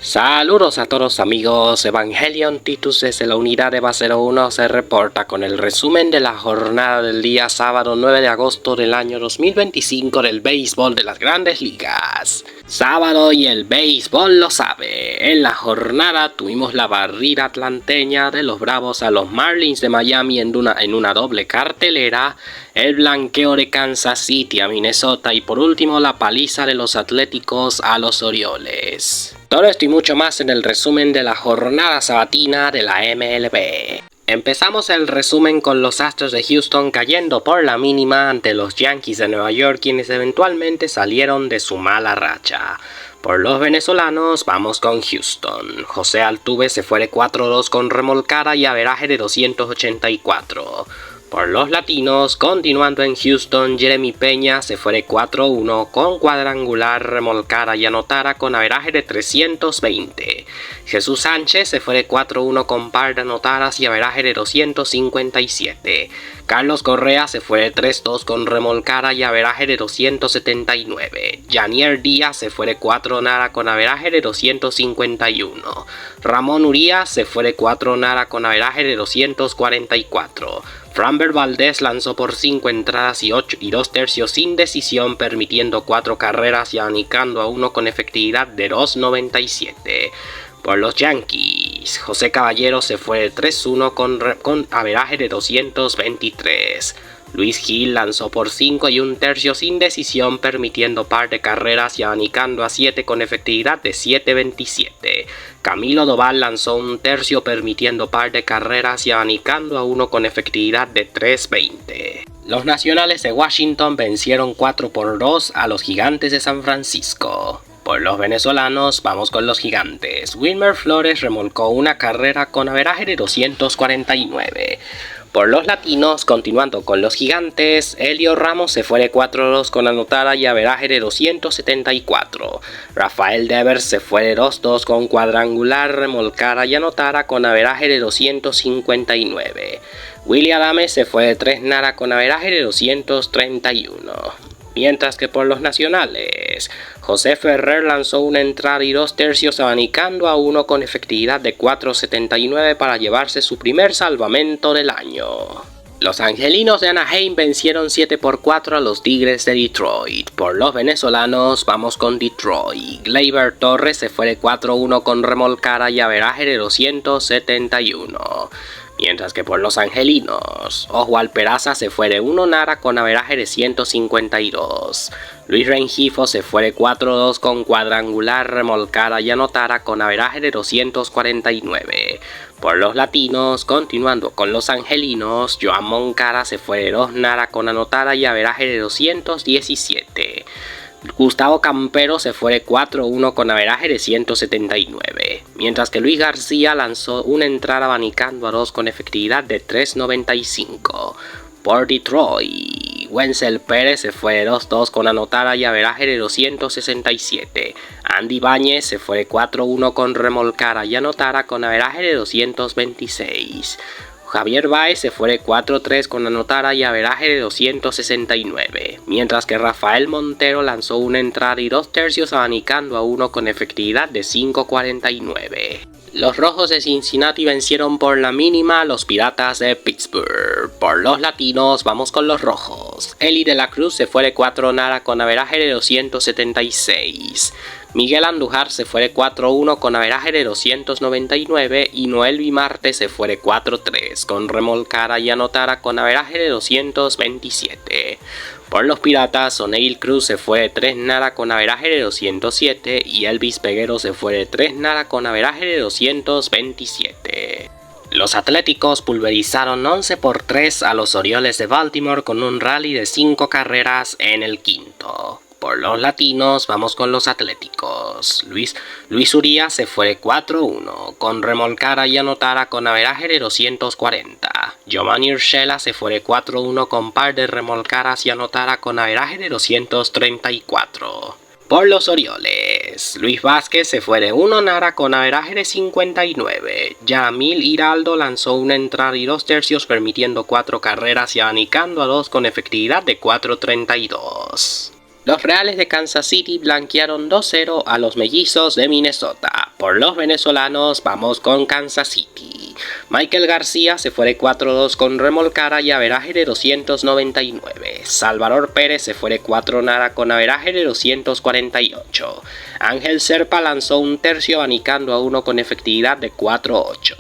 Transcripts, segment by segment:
Saludos a todos amigos, Evangelion Titus desde la unidad EVA 01 se reporta con el resumen de la jornada del día sábado 9 de agosto del año 2025 del béisbol de las grandes ligas. Sábado y el béisbol lo sabe. En la jornada tuvimos la barrida atlanteña de los Bravos a los Marlins de Miami en una doble cartelera, el blanqueo de Kansas City a Minnesota y por último la paliza de los Atléticos a los Orioles. Todo esto y mucho más en el resumen de la jornada sabatina de la MLB. Empezamos el resumen con los Astros de Houston cayendo por la mínima ante los Yankees de Nueva York, quienes eventualmente salieron de su mala racha. Por los venezolanos vamos con Houston. José Altuve se fue de 4-2 con remolcada y averaje de 284. Por los latinos, continuando en Houston, Jeremy Peña se fue de 4-1 con cuadrangular, remolcada y anotada con averaje de 320. Jesús Sánchez se fue de 4-1 con par de anotadas y averaje de 257. Carlos Correa se fue de 3-2 con remolcada y averaje de 279. Yanier Díaz se fue de 4 con averaje de 251. Ramón Urias se fue de 4 con averaje de 244. Framber Valdez lanzó por 5 entradas y 2 tercios sin decisión, permitiendo 4 carreras y abanicando a 1 con efectividad de 2.97. Por los Yankees, José Caballero se fue de 3-1 con averaje de 223. Luis Gil lanzó por 5 y 1 tercio sin decisión, permitiendo par de carreras y abanicando a 7 con efectividad de 7.27. Camilo Doval lanzó 1 tercio, permitiendo par de carreras y abanicando a 1 con efectividad de 3.20. Los Nacionales de Washington vencieron 4-2 a los Gigantes de San Francisco. Por los venezolanos vamos con los Gigantes. Wilmer Flores remolcó 1 carrera con averaje de 249. Por los latinos, continuando con los Gigantes, Elio Ramos se fue de 4-2 con anotada y averaje de 274. Rafael Devers se fue de 2-2 con cuadrangular, remolcada y anotada con averaje de 259. Willy Adames se fue de 3 con averaje de 231. Mientras que por los nacionales, José Ferrer lanzó 1 entrada y 2 tercios abanicando a 1 con efectividad de 4.79 para llevarse su primer salvamento del año. Los angelinos de Anaheim vencieron 7-4 a los Tigres de Detroit. Por los venezolanos vamos con Detroit. Gleyber Torres se fue de 4-1 con remolcada y averaje de 271. Mientras que por los angelinos, Oswald Peraza se fue de 1 con averaje de 152. Luis Rengifo se fue de 4-2 con cuadrangular, remolcada y anotada con averaje de 249. Por los latinos, continuando con los angelinos, Joan Moncada se fue de 2 con anotada y averaje de 217. Gustavo Campero se fue de 4-1 con averaje de 179, mientras que Luis García lanzó 1 entrada abanicando a 2 con efectividad de 3.95. Por Detroit, Wenzel Pérez se fue de 2-2 con anotada y averaje de 267. Andy Báñez se fue de 4-1 con remolcada y anotada con averaje de 226. Javier Baez se fue de 4-3 con anotada y averaje de 269, mientras que Rafael Montero lanzó 1 entrada y 2 tercios abanicando a 1 con efectividad de 5.49. Los Rojos de Cincinnati vencieron por la mínima a los Piratas de Pittsburgh. Por los latinos vamos con los Rojos. Eli de la Cruz se fue de 4 con averaje de 276. Miguel Andújar se fue de 4-1 con averaje de 299 y Noel Vimarte se fue de 4-3 con remolcada y anotada con averaje de 227. Por los Piratas, O'Neil Cruz se fue de 3 con averaje de 207 y Elvis Peguero se fue de 3 con averaje de 227. Los Atléticos pulverizaron 11-3 a los Orioles de Baltimore con un rally de 5 carreras en el quinto. Por los latinos vamos con los Atléticos. Luis Urías se fue de 4-1 con remolcada y anotada con averaje de 240. Giovanni Urshela se fue de 4-1 con par de remolcadas y anotada con averaje de 234. Por los Orioles, Luis Vázquez se fue de 1 con averaje de 59. Yamil Hiraldo lanzó 1 entrada y 2 tercios permitiendo 4 carreras y abanicando a 2 con efectividad de 4.32. Los Reales de Kansas City blanquearon 2-0 a los Mellizos de Minnesota. Por los venezolanos vamos con Kansas City. Michael García se fue de 4-2 con remolcada y averaje de 299. Salvador Pérez se fue de 4-0 con averaje de 248. Ángel Serpa lanzó un tercio abanicando a uno con efectividad de 4-8.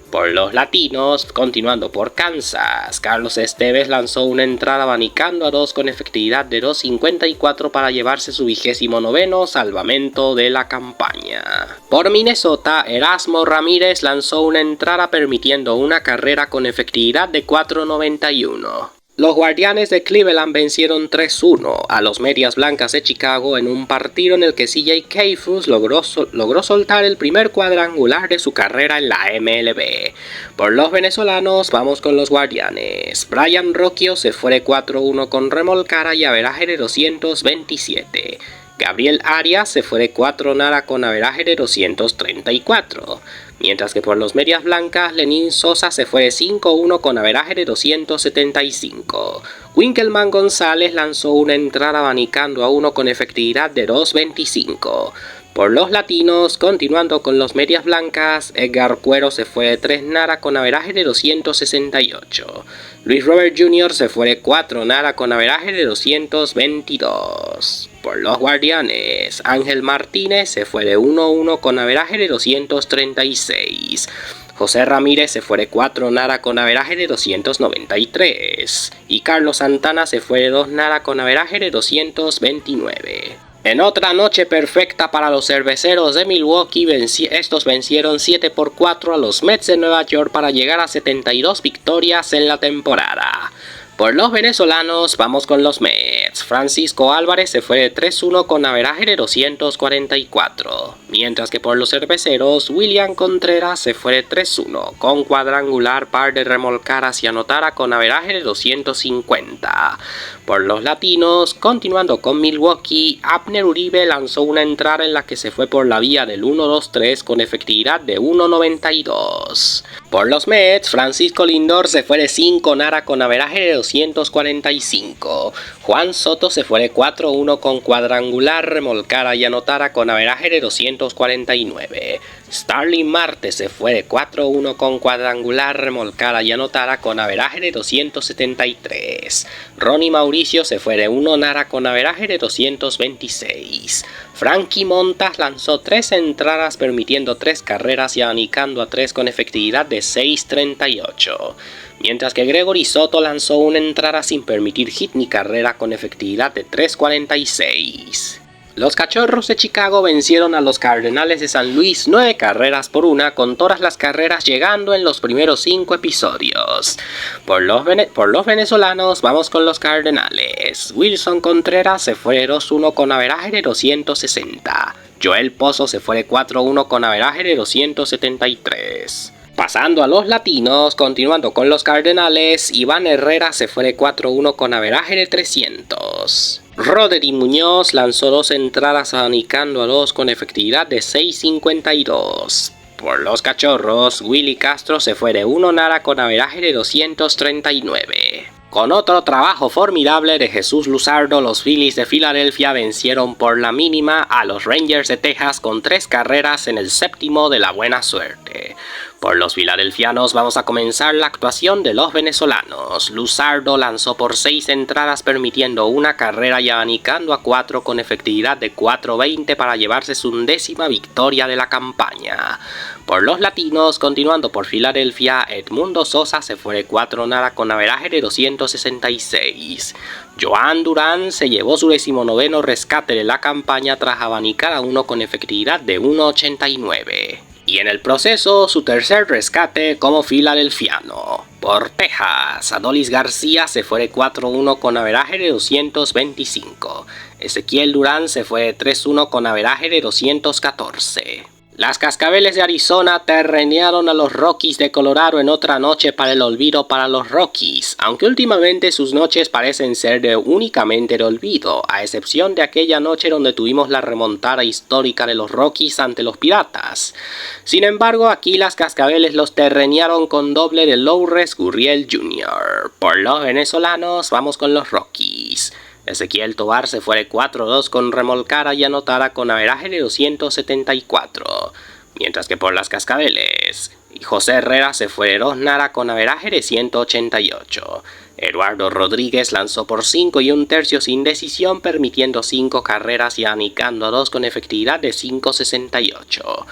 Por los latinos, continuando por Kansas, Carlos Esteves lanzó una entrada abanicando a 2 con efectividad de 2.54 para llevarse su 29º salvamento de la campaña. Por Minnesota, Erasmo Ramírez lanzó una entrada permitiendo una carrera con efectividad de 4.91. Los Guardianes de Cleveland vencieron 3-1 a los Medias Blancas de Chicago en un partido en el que CJ Keyfus logró soltar el primer cuadrangular de su carrera en la MLB. Por los venezolanos vamos con los Guardianes. Brian Rocchio se fue de 4-1 con remolcada y averaje de 227. Gabriel Arias se fue de 4-0 con averaje de 234. Mientras que por los Medias Blancas, Lenín Sosa se fue de 5-1 con averaje de 275. Winkelman González lanzó una entrada abanicando a uno con efectividad de 2.25. Por los latinos, continuando con los Medias Blancas, Edgar Cuero se fue de 3-0 con averaje de 268. Luis Robert Jr. se fue de 4-0 con averaje de 222. Por los Guardianes, Ángel Martínez se fue de 1-1 con averaje de 236. José Ramírez se fue de 4-0 con averaje de 293. Y Carlos Santana se fue de 2-0 con averaje de 229. En otra noche perfecta para los cerveceros de Milwaukee, estos vencieron 7-4 a los Mets de Nueva York para llegar a 72 victorias en la temporada. Por los venezolanos vamos con los Mets. Francisco Álvarez se fue de 3-1 con averaje de 244. Mientras que por los cerveceros, William Contreras se fue de 3-1 con cuadrangular, par de remolcadas y anotara con averaje de 250. Por los latinos, continuando con Milwaukee, Abner Uribe lanzó una entrada en la que se fue por la vía del 1-2-3 con efectividad de 1.92. Por los Mets, Francisco Lindor se fue de 5-0 con averaje de 245. Juan Soto se fue de 4-1 con cuadrangular, remolcada y anotara con averaje de 249. Starling Marte se fue de 4-1 con cuadrangular, remolcada y anotara con averaje de 273. Ronnie Mauricio se fue de 1-0 con averaje de 226. Frankie Montas lanzó 3 entradas permitiendo 3 carreras y abanicando a 3 con efectividad de 6.38. Mientras que Gregory Soto lanzó una entrada sin permitir hit ni carrera con efectividad de 3.46. Los Cachorros de Chicago vencieron a los Cardenales de San Luis 9-1 con todas las carreras llegando en los primeros 5 episodios. Por los venezolanos vamos con los Cardenales. Wilson Contreras se fue de 2-1 con averaje de 260. Joel Pozo se fue de 4-1 con averaje de 273. Pasando a los latinos, continuando con los Cardenales, Iván Herrera se fue de 4-1 con averaje de 300. Roderick Muñoz lanzó 2 entradas abanicando a 2 con efectividad de 6.52. Por los Cachorros, Willy Castro se fue de 1-0 con averaje de 239. Con otro trabajo formidable de Jesús Luzardo, los Phillies de Filadelfia vencieron por la mínima a los Rangers de Texas con 3 carreras en el séptimo de la buena suerte. Por los filadelfianos vamos a comenzar la actuación de los venezolanos. Luzardo lanzó por 6 entradas permitiendo una carrera y abanicando a 4 con efectividad de 4.20 para llevarse su 10ª victoria de la campaña. Por los latinos, continuando por Filadelfia, Edmundo Sosa se fue de 4-0 con averaje de 266. Joan Durán se llevó su 19º rescate de la campaña tras abanicar a 1 con efectividad de 1.89. Y en el proceso, su tercer rescate como filadelfiano. Por Texas, Adolis García se fue de 4-1 con averaje de 225. Ezequiel Durán se fue de 3-1 con averaje de 214. Las Cascabeles de Arizona terrenearon a los Rockies de Colorado en otra noche para el olvido para los Rockies, aunque últimamente sus noches parecen ser únicamente de olvido, a excepción de aquella noche donde tuvimos la remontada histórica de los Rockies ante los Piratas. Sin embargo, aquí las Cascabeles los terrenearon con doble de Lourdes Gurriel Jr. Por los venezolanos, vamos con los Rockies. Ezequiel Tovar se fue de 4-2 con remolcada y anotada con averaje de 274. Mientras que por las cascabeles, José Herrera se fue de 2 nara con averaje de 188. Eduardo Rodríguez lanzó por 5 1/3 sin decisión, permitiendo 5 carreras y anicando a 2 con efectividad de 5.68.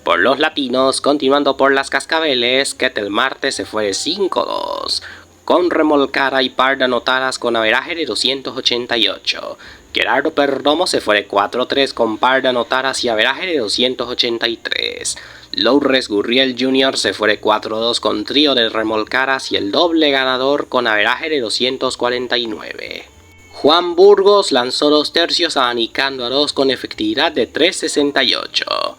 Por los latinos, continuando por las cascabeles, Ketel Marte se fue de 5-2, con remolcada y par de anotadas con averaje de 288. Gerardo Perdomo se fue de 4-3 con par de anotadas y averaje de 283. Lourdes Gurriel Jr. se fue de 4-2 con trío de remolcadas y el doble ganador con averaje de 249. Juan Burgos lanzó 2/3 abanicando a 2 con efectividad de 3.68.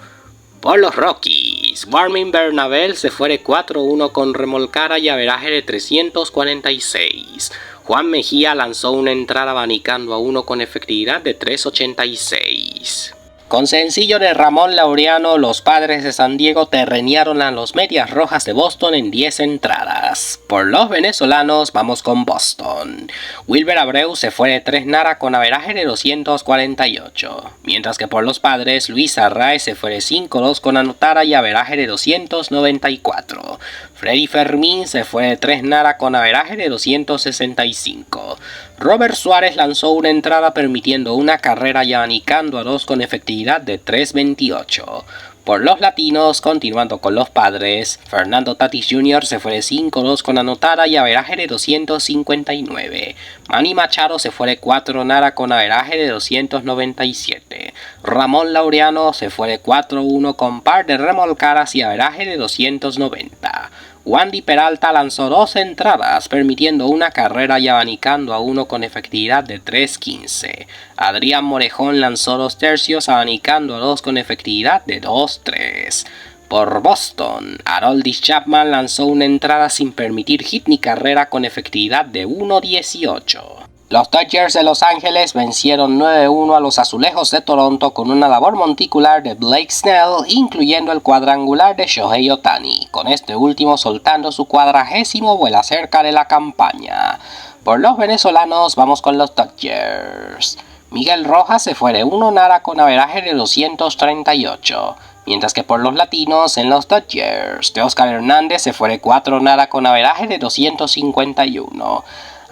Por los Rockies, Warming Bernabel se fue de 4-1 con remolcada y averaje de 346. Juan Mejía lanzó una entrada abanicando a 1 con efectividad de 3.86. Con sencillo de Ramón Laureano, los Padres de San Diego terrenearon a los Medias Rojas de Boston en 10 entradas. Por los venezolanos, vamos con Boston. Wilber Abreu se fue de 3 nara con averaje de 248. Mientras que por los Padres, Luis Arraez se fue de 5-2 con anotada y averaje de 294. Freddy Fermín se fue de 3 nara con averaje de 265. Robert Suárez lanzó una entrada permitiendo una carrera y abanicando a 2 con efectividad de 3.28. Por los latinos, continuando con los Padres, Fernando Tatis Jr. se fue de 5-2 con anotada y averaje de 259. Manny Machado se fue de 4 nara con averaje de 297. Ramón Laureano se fue de 4-1 con par de remolcadas y averaje de 290. Wandy Peralta lanzó 2 entradas, permitiendo una carrera y abanicando a 1 con efectividad de 3.15. Adrián Morejón lanzó 2/3, abanicando a 2 con efectividad de 2.3. Por Boston, Aroldis Chapman lanzó una entrada sin permitir hit ni carrera con efectividad de 1.18. Los Dodgers de Los Ángeles vencieron 9-1 a los Azulejos de Toronto con una labor monticular de Blake Snell, incluyendo el cuadrangular de Shohei Ohtani, con este último soltando su 40º vuela cerca de la campaña. Por los venezolanos, vamos con los Dodgers. Miguel Rojas se fue de 1 nara con averaje de 238. Mientras que por los latinos, en los Dodgers, Teóscar Hernández se fue de 4 nara con averaje de 251.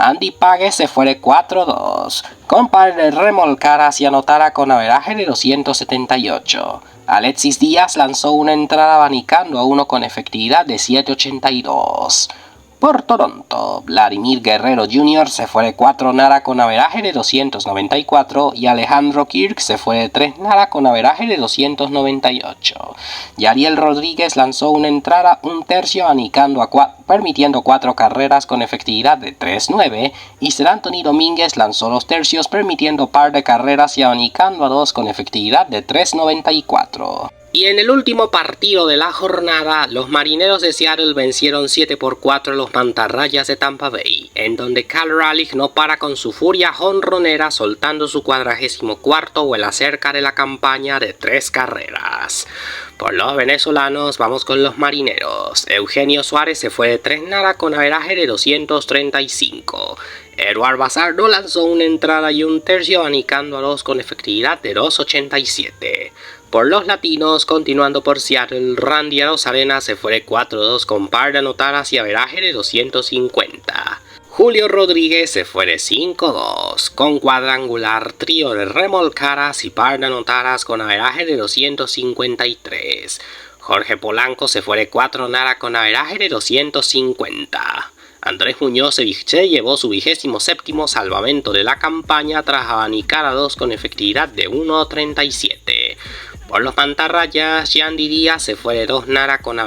Andy Pagues se fue de 4-2, con par de remolcadas y anotada con averaje de 278. Alexis Díaz lanzó una entrada abanicando a 1 con efectividad de 7.82. Por Toronto, Vladimir Guerrero Jr. se fue de 4 nara con averaje de 294 y Alejandro Kirk se fue de 3 nara con averaje de 298. Yariel Rodríguez lanzó una entrada 1/3 abanicando permitiendo 4 carreras con efectividad de 3.9 y Ser Anthony Domínguez lanzó 2/3 permitiendo par de carreras y abanicando a 2 con efectividad de 3.94. Y en el último partido de la jornada, los Marineros de Seattle vencieron 7-4 a los Mantarrayas de Tampa Bay, en donde Cal Raleigh no para con su furia jonronera soltando su 44º vuela cerca de la campaña de 3 carreras. Por los venezolanos, vamos con los Marineros. Eugenio Suárez se fue de 3 nara con averaje de 235. Eduard Bazardo lanzó una entrada y 1/3 abanicando a 2 con efectividad de 2.87. Por los latinos, continuando por Seattle, Randy Arozarena se fue de 4-2 con par de anotadas y averaje de 250. Julio Rodríguez se fue de 5-2 con cuadrangular, trío de remolcadas y par de anotadas con averaje de 253. Jorge Polanco se fue de 4 nara con averaje de 250. Andrés Muñoz Ceviche llevó su 27º salvamento de la campaña tras abanicar a 2 con efectividad de 1.37. Por los Mantarrayas, Yandy Díaz se fue de 2 nara con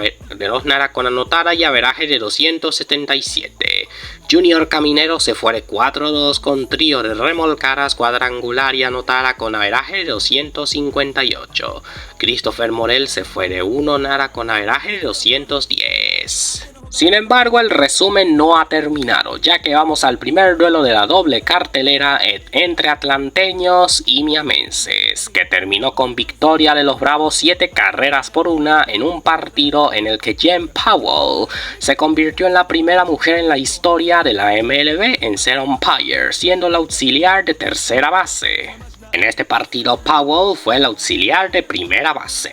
anotada y averaje de 277. Junior Caminero se fue de 4-2 con trío de remolcadas, cuadrangular y anotada con averaje de 258. Christopher Morel se fue de 1 nara con averaje de 210. Sin embargo, el resumen no ha terminado, ya que vamos al primer duelo de la doble cartelera entre atlanteños y miamenses, que terminó con victoria de los Bravos 7 carreras por 1 en un partido en el que Jen Powell se convirtió en la primera mujer en la historia de la MLB en ser umpire, siendo la auxiliar de tercera base. En este partido, Powell fue el auxiliar de primera base.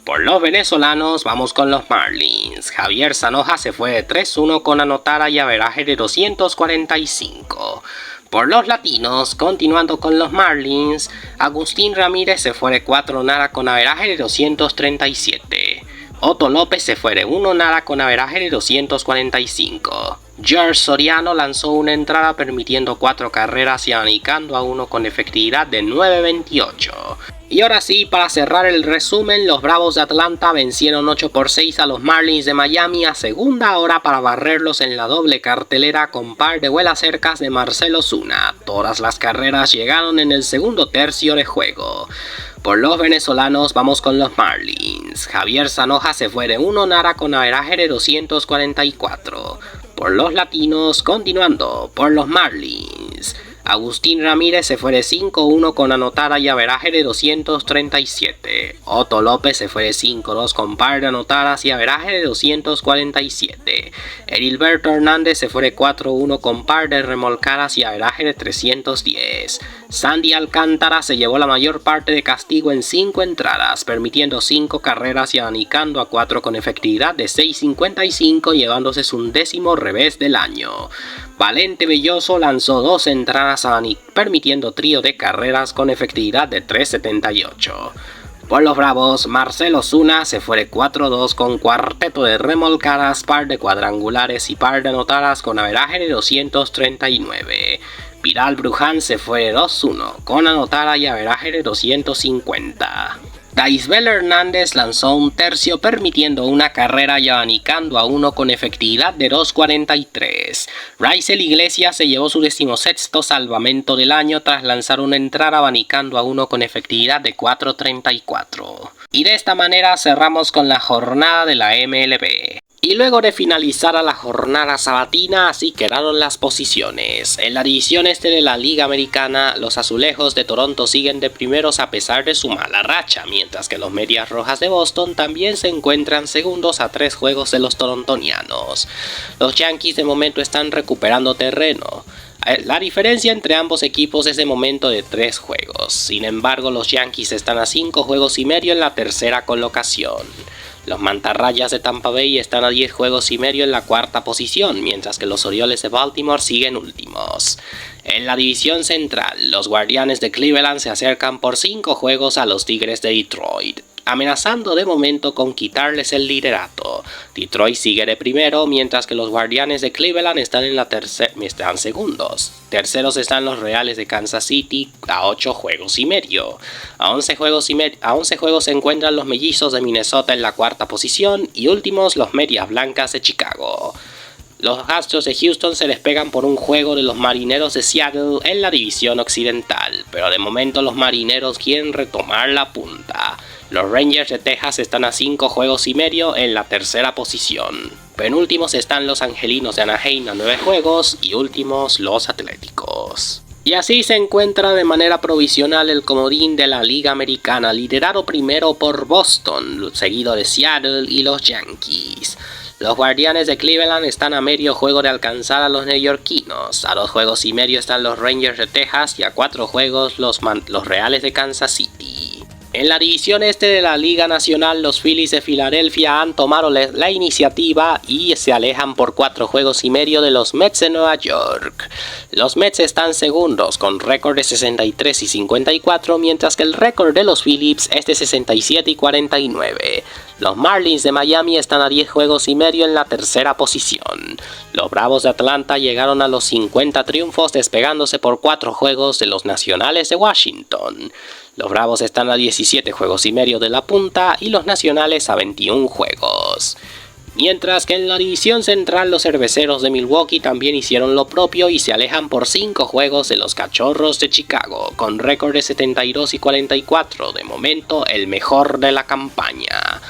Por los venezolanos, vamos con los Marlins. Javier Zanoja se fue de 3-1 con anotada y averaje de 245. Por los latinos, continuando con los Marlins, Agustín Ramírez se fue de 4-0 con averaje de 237. Otto López se fue de 1-0 con averaje de 245. George Soriano lanzó una entrada permitiendo 4 carreras y abanicando a 1 con efectividad de 9.28. Y ahora sí, para cerrar el resumen, los Bravos de Atlanta vencieron 8-6 a los Marlins de Miami a segunda hora para barrerlos en la doble cartelera con par de vuelas cercas de Marcell Ozuna. Todas las carreras llegaron en el segundo tercio de juego. Por los venezolanos, vamos con los Marlins. Javier Zanoja se fue de 1-0 con averaje de 244. Por los latinos, continuando, por los Marlins, Agustín Ramírez se fue de 5-1 con anotada y averaje de 237. Otto López se fue de 5-2 con par de anotadas y averaje de 247. Edilberto Hernández se fue de 4-1 con par de remolcadas y averaje de 310. Sandy Alcántara se llevó la mayor parte de castigo en 5 entradas, permitiendo 5 carreras y abanicando a 4 con efectividad de 6.55, llevándose su 10º revés del año. Valente Belloso lanzó 2 entradas permitiendo trío de carreras con efectividad de 3.78. Por los Bravos, Marcell Ozuna se fue de 4-2 con cuarteto de remolcadas, par de cuadrangulares y par de anotadas con averaje de 239. Vidal Bruján se fue de 2-1 con anotada y averaje de 250. Daisbel Hernández lanzó un tercio permitiendo una carrera y abanicando a 1 con efectividad de 2.43. Raisel Iglesias se llevó su 16º salvamento del año tras lanzar una entrada abanicando a 1 con efectividad de 4.34. Y de esta manera cerramos con la jornada de la MLB. Y luego de finalizar la jornada sabatina, así quedaron las posiciones. En la división este de la Liga Americana, los Azulejos de Toronto siguen de primeros a pesar de su mala racha, mientras que los Medias Rojas de Boston también se encuentran segundos a 3 juegos de los torontonianos. Los Yankees de momento están recuperando terreno. La diferencia entre ambos equipos es de momento de 3 juegos. Sin embargo, los Yankees están a 5 juegos y medio en la tercera colocación. Los Mantarrayas de Tampa Bay están a 10 juegos y medio en la cuarta posición, mientras que los Orioles de Baltimore siguen últimos. En la división central, los Guardianes de Cleveland se acercan por 5 juegos a los Tigres de Detroit, amenazando de momento con quitarles el liderato. Detroit sigue de primero, mientras que los Guardianes de Cleveland están segundos. Terceros están los Reales de Kansas City a 8 juegos y medio. A 11 juegos se encuentran los Mellizos de Minnesota en la cuarta posición y últimos los Medias Blancas de Chicago. Los Astros de Houston se despegan por un juego de los Marineros de Seattle en la división occidental, pero de momento los Marineros quieren retomar la punta. Los Rangers de Texas están a 5 juegos y medio en la tercera posición. Penúltimos están los Angelinos de Anaheim a 9 juegos y últimos los Atléticos. Y así se encuentra de manera provisional el comodín de la Liga Americana, liderado primero por Boston, seguido de Seattle y los Yankees. Los Guardianes de Cleveland están a medio juego de alcanzar a los neoyorquinos. A 2 juegos y medio están los Rangers de Texas y a 4 juegos los Reales de Kansas City. En la división este de la Liga Nacional, los Phillies de Filadelfia han tomado la iniciativa y se alejan por 4 juegos y medio de los Mets de Nueva York. Los Mets están segundos con récord de 63 y 54, mientras que el récord de los Phillies es de 67 y 49. Los Marlins de Miami están a 10 juegos y medio en la tercera posición. Los Bravos de Atlanta llegaron a los 50 triunfos, despegándose por 4 juegos de los Nacionales de Washington. Los Bravos están a 17 juegos y medio de la punta y los Nacionales a 21 juegos. Mientras que en la división central los Cerveceros de Milwaukee también hicieron lo propio y se alejan por 5 juegos de los Cachorros de Chicago, con récord de 72 y 44, de momento el mejor de la campaña.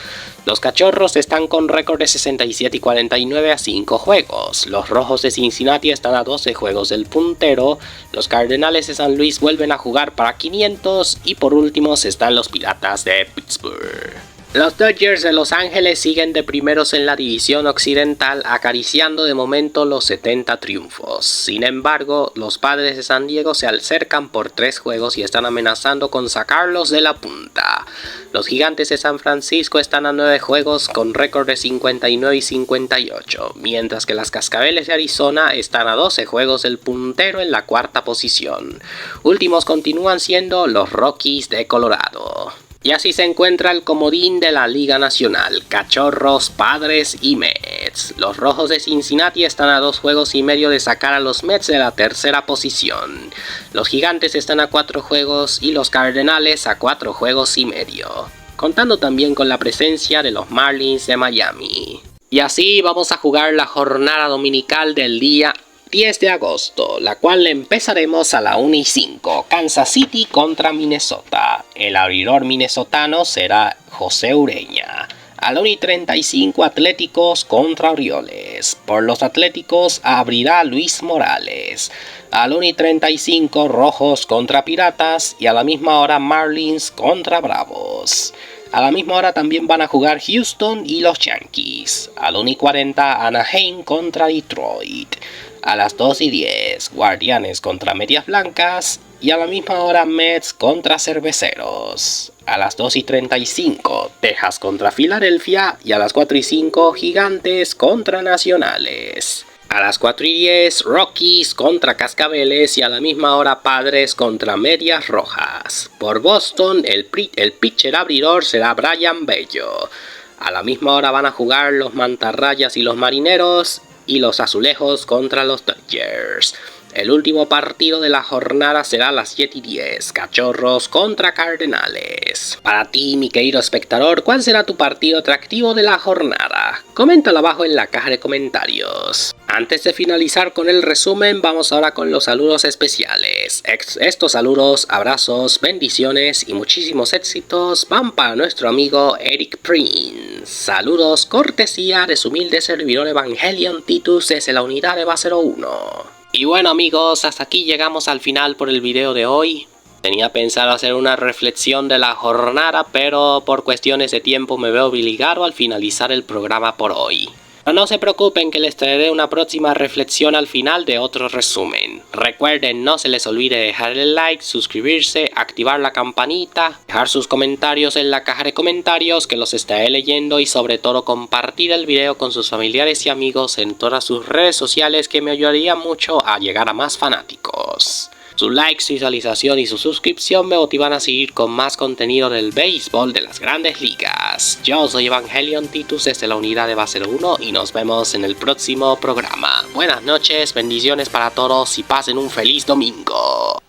Los Cachorros están con récord de 67 y 49 a 5 juegos. Los Rojos de Cincinnati están a 12 juegos del puntero. Los Cardenales de San Luis vuelven a jugar para 500. Y por último están los Piratas de Pittsburgh. Los Dodgers de Los Ángeles siguen de primeros en la división occidental, acariciando de momento los 70 triunfos. Sin embargo, los Padres de San Diego se acercan por 3 juegos y están amenazando con sacarlos de la punta. Los Gigantes de San Francisco están a 9 juegos con récord de 59 y 58, mientras que las Cascabeles de Arizona están a 12 juegos del puntero en la cuarta posición. Últimos continúan siendo los Rockies de Colorado. Y así se encuentra el comodín de la Liga Nacional, Cachorros, Padres y Mets. Los Rojos de Cincinnati están a 2 juegos y medio de sacar a los Mets de la tercera posición. Los Gigantes están a 4 juegos y los Cardenales a 4 juegos y medio, contando también con la presencia de los Marlins de Miami. Y así vamos a jugar la jornada dominical del día 10 de agosto, la cual empezaremos a la 1:05, Kansas City contra Minnesota. El abridor minnesotano será José Ureña. A la 1:35, Atléticos contra Orioles. Por los Atléticos abrirá Luis Morales. A la 1:35, Rojos contra Piratas. Y a la misma hora, Marlins contra Bravos. A la misma hora también van a jugar Houston y los Yankees. A la 1:40, Anaheim contra Detroit. A las 2:10, Guardianes contra Medias Blancas. Y a la misma hora, Mets contra Cerveceros. A las 2:35, Texas contra Filadelfia. Y a las 4:05, Gigantes contra Nacionales. A las 4:10, Rockies contra Cascabeles. Y a la misma hora, Padres contra Medias Rojas. Por Boston, el pitcher abridor será Brayan Bello. A la misma hora van a jugar los Mantarrayas y los Marineros. Y los Azulejos contra los Dodgers. El último partido de la jornada será a las 7:10, Cachorros contra Cardenales. Para ti, mi querido espectador, ¿cuál será tu partido atractivo de la jornada? Coméntalo abajo en la caja de comentarios. Antes de finalizar con el resumen, vamos ahora con los saludos especiales. Estos saludos, abrazos, bendiciones y muchísimos éxitos van para nuestro amigo Eric Prince. Saludos cortesía de su humilde servidor Evangelion Titus desde la unidad de base 01. Y bueno amigos, hasta aquí llegamos al final por el video de hoy. Tenía pensado hacer una reflexión de la jornada, pero por cuestiones de tiempo me veo obligado al finalizar el programa por hoy. Pero no se preocupen que les traeré una próxima reflexión al final de otro resumen. Recuerden, no se les olvide dejar el like, suscribirse, activar la campanita, dejar sus comentarios en la caja de comentarios que los estaré leyendo y sobre todo compartir el video con sus familiares y amigos en todas sus redes sociales que me ayudaría mucho a llegar a más fanáticos. Su like, su visualización y su suscripción me motivan a seguir con más contenido del béisbol de las grandes ligas. Yo soy Evangelion Titus desde la unidad de base 01 y nos vemos en el próximo programa. Buenas noches, bendiciones para todos y pasen un feliz domingo.